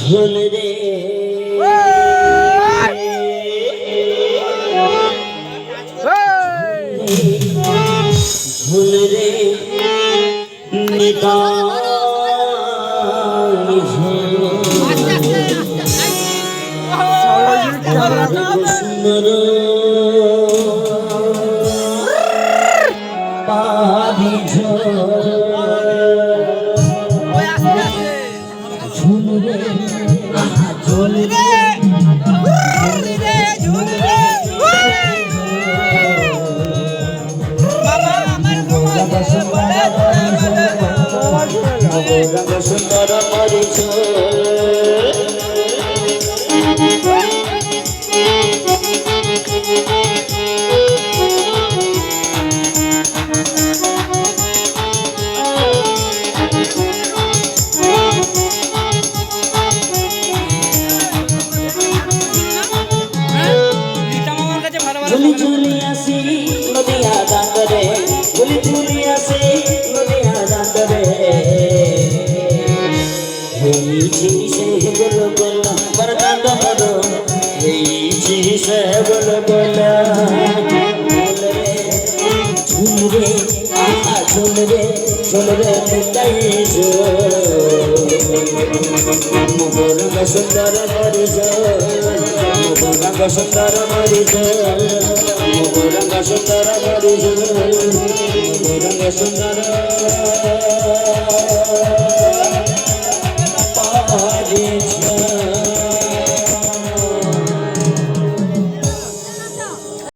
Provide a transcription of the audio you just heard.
ঝোল রে ঝোল রে নিতাই সুন্দর পাবি ঝোল রে আহা ঝোল রে সুন্দর মরিচ ঝুলি ঝুলি আসি নদিয়া দাঁতরে ঝুলি ঝুলি আসি নদিয়া দাঁতরে এই জিনিসে বল বল বরকান্দ বল এই জিনিসে বল বল ঝুল রে আহা ঝুল রে নিতাই মোর সুন্দর মরিচ রঙ সুন্দর মরিচ রঙ সুন্দর মরিচ রঙ সুন্দর